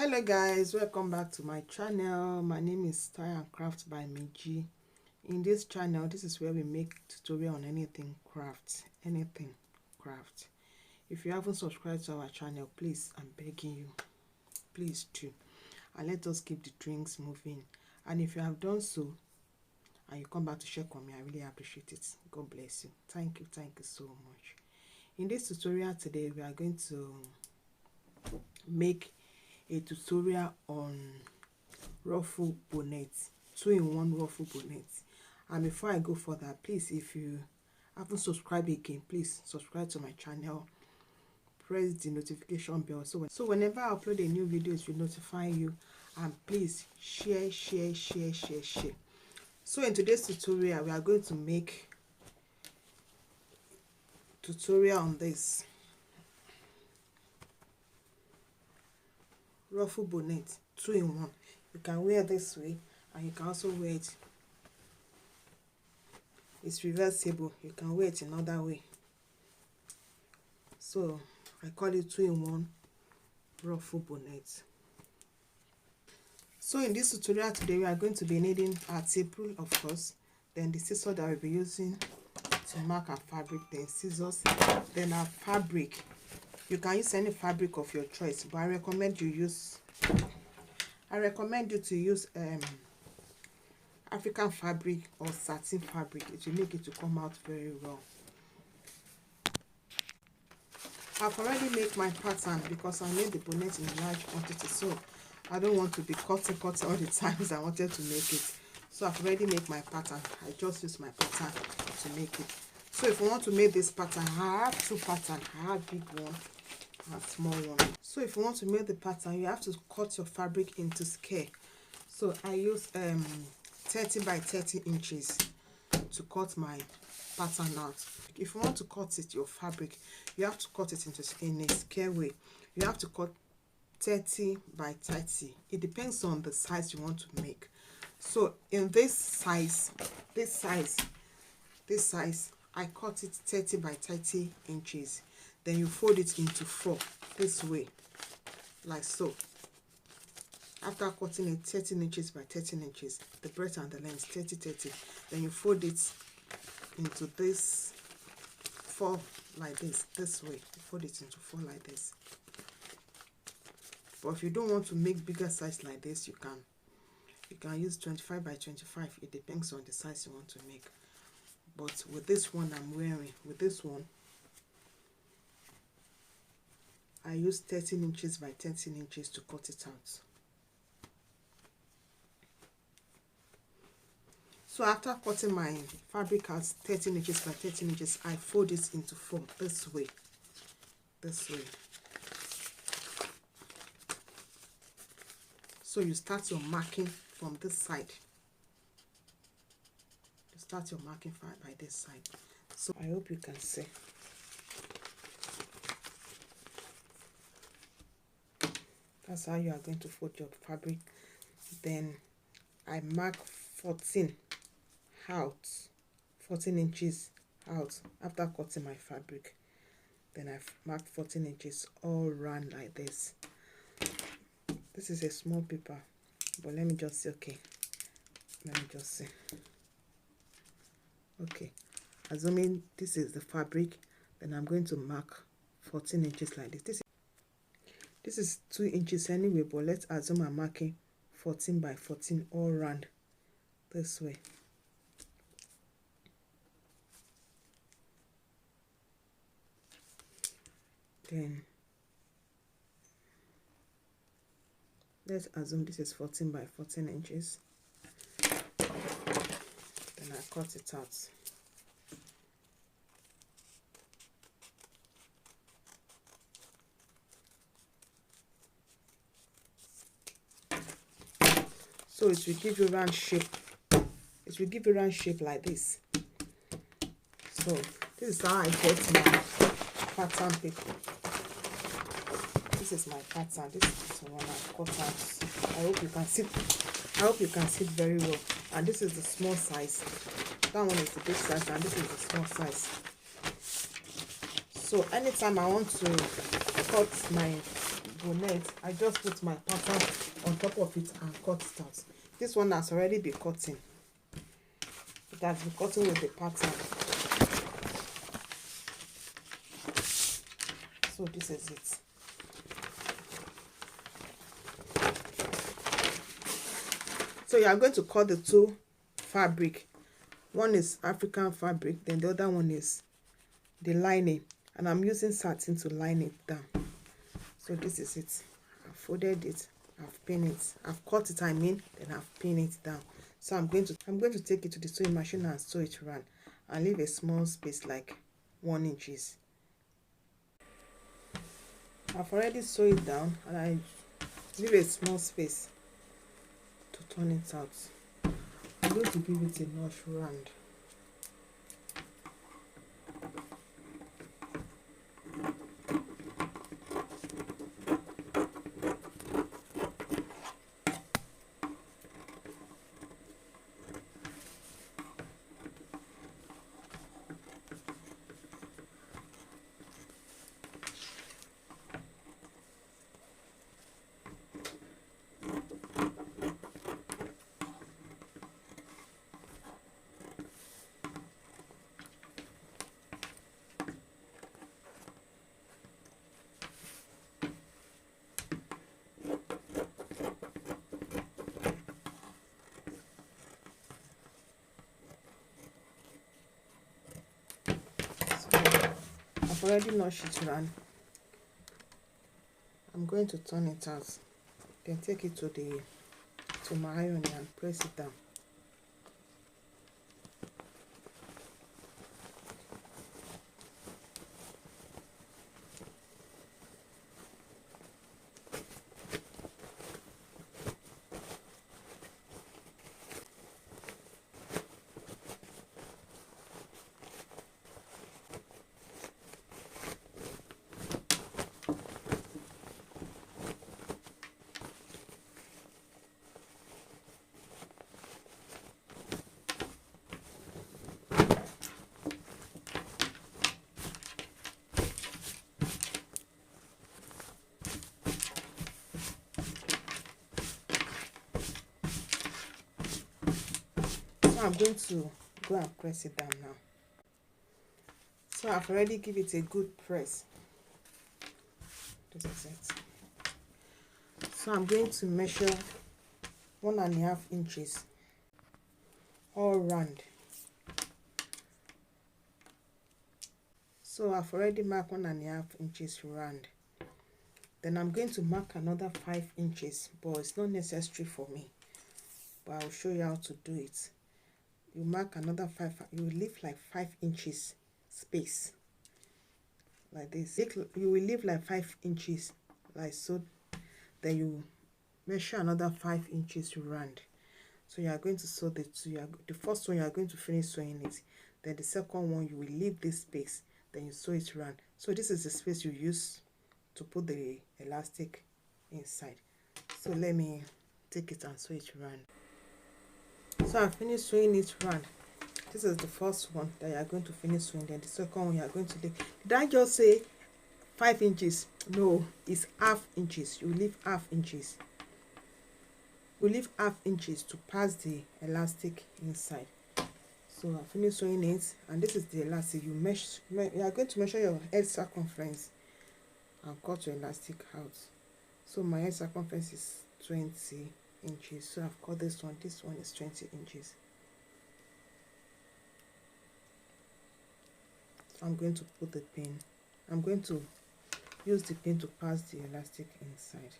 Hello guys, welcome back to my channel. My name is Style and Craft by Meji. In this channel, this is where we make tutorial on anything craft. If you haven't subscribed to our channel, please, I'm begging you, please do, and let us keep the drinks moving. And if you have done so and you come back to check on me, I really appreciate it. God bless you. Thank you so much. In this tutorial today, we are going to make a tutorial on ruffle bonnet, 2-in-1 ruffle bonnet. And before I go further, please, if you haven't subscribed again, please subscribe to my channel, press the notification bell so whenever I upload a new video, it will notify you. And please share. So in today's tutorial, we are going to make tutorial on this ruffle bonnet 2-in-1. You can wear this way and you can also wear it, it's reversible, you can wear it another way. So I call it 2-in-1 ruffle bonnet. So in this tutorial today, we are going to be needing our staple, of course, then the scissors that we'll be using to mark our fabric, then scissors, then our fabric. You can use any fabric of your choice, but I recommend you to use African fabric or satin fabric. It will make it to come out very well. I've already made my pattern because I made the bonnet in large quantity, so I don't want to be cutting all the times I wanted to make it. So I've already made my pattern. I just use my pattern to make it. So if you want to make this pattern, I have two patterns. I have big one and small one. So if you want to make the pattern, you have to cut your fabric into square. So I use 30 by 30 inches to cut my pattern out. If you want to cut it, your fabric, you have to cut it in a square way. You have to cut 30 by 30. It depends on the size you want to make. So in this size, I cut it 30 by 30 inches. Then you fold it into 4 this way, like so. After cutting it 13 inches by 13 inches, the breadth and the length 30, then you fold it into this 4 like this way. You fold it into 4 like this. But if you don't want to make bigger size like this, you can use 25 by 25. It depends on the size you want to make. But with this one I'm wearing, I use 13 inches by 13 inches to cut it out. So after cutting my fabric out 13 inches by 13 inches, I fold it into 4 this way. So you start your marking from this side. You start your marking by this side. So I hope you can see. That's how you are going to fold your fabric. Then I mark 14 inches out after cutting my fabric. Then I've marked 14 inches all round like this. This is a small paper, but let me just see. Okay, let me just see. Okay, assuming this is the fabric, then I'm going to mark 14 inches like this. This is 2 inches anyway, but let's assume I'm marking 14 by 14 all round this way. Then let's assume this is 14 by 14 inches. Then I cut it out. So it will give you round shape. It will give you round shape like this. So this is how I cut my pattern paper. This is my pattern. This is the one I cut out. I hope you can see it very well. And this is the small size. That one is the big size, and this is the small size. So anytime I want to cut my bonnet, I just put my pattern on top of it and cut it out. This one has already been cutting. It has been cutting with the pattern. So this is it. So you are going to cut the two fabric. One is African fabric, then the other one is the lining, and I'm using satin to line it down. So this is it. I've folded it, I've pinned it, I've cut it, then I've pinned it down. So I'm going to take it to the sewing machine and sew it round and leave a small space like 1 inches. I've already sewed it down and I leave a small space to turn it out. I'm going to give it a notch round. I've already notched it round. I'm going to turn it out, then take it to my iron and press it down. So I'm going to go and press it down now. So I've already given it a good press. This is it. So I'm going to measure 1.5 inches all round. So I've already marked 1.5 inches round. Then I'm going to mark another 5 inches, but it's not necessary for me. But I'll show you how to do it. You mark another 5, you will leave like 5 inches space. Like this. You will leave like 5 inches, like so. Then you measure another 5 inches round. So you are going to sew the two. The first one you are going to finish sewing it. Then the second one you will leave this space. Then you sew it round. So this is the space you use to put the elastic inside. So let me take it and sew it round. So I finished sewing it round. This is the first one that you are going to finish sewing. Then the second one you are going to leave. Did I just say 5 inches? No, it's half inches. You leave half inches. You leave half inches to pass the elastic inside. So I finished sewing it, and this is the elastic. You are going to measure your head circumference and cut your elastic out. So my head circumference is 20 inches. So I've cut this one. This one is 20 inches. So I'm going to put the pin. I'm going to use the pin to pass the elastic inside.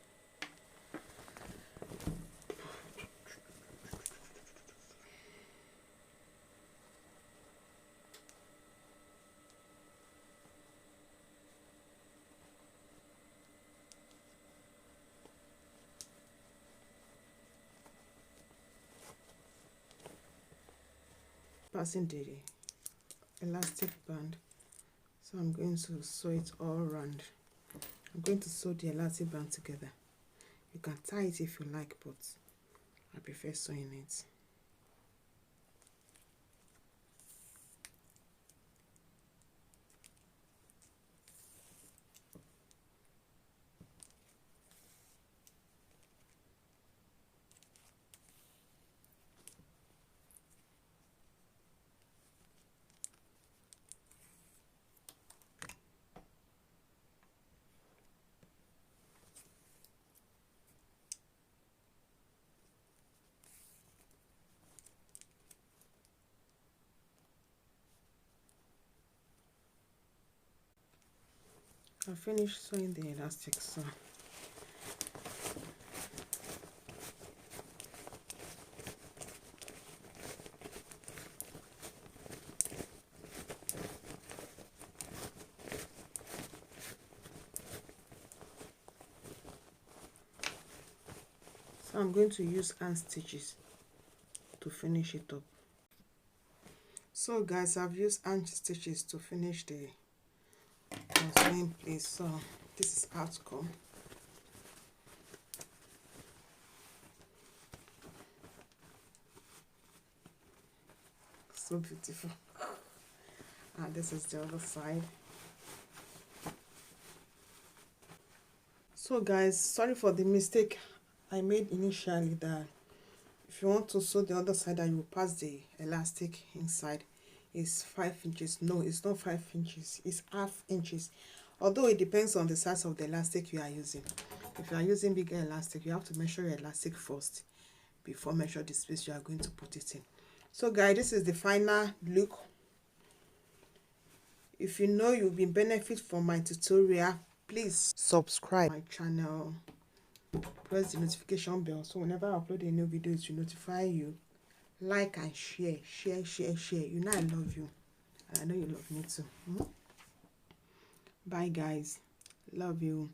Passing the elastic band. So I'm going to sew it all around. I'm going to sew the elastic band together. You can tie it if you like, but I prefer sewing it. I finished sewing the elastic, so I'm going to use hand stitches to finish it up. So guys, I've used hand stitches to finish the sewing place. So this is how to come. So beautiful. And this is the other side. So guys, sorry for the mistake I made initially, that if you want to sew the other side and you pass the elastic inside, is 5 inches. No, it's not 5 inches, it's half inches. Although it depends on the size of the elastic you are using. If you are using bigger elastic, you have to measure your elastic first before measure the space you are going to put it in. So guys, this is the final look. If you know you'll be benefit from my tutorial, please subscribe my channel, press the notification bell, so whenever I upload a new video it will notify you. Like and share. You know I love you, and I know you love me too. Bye guys, love you.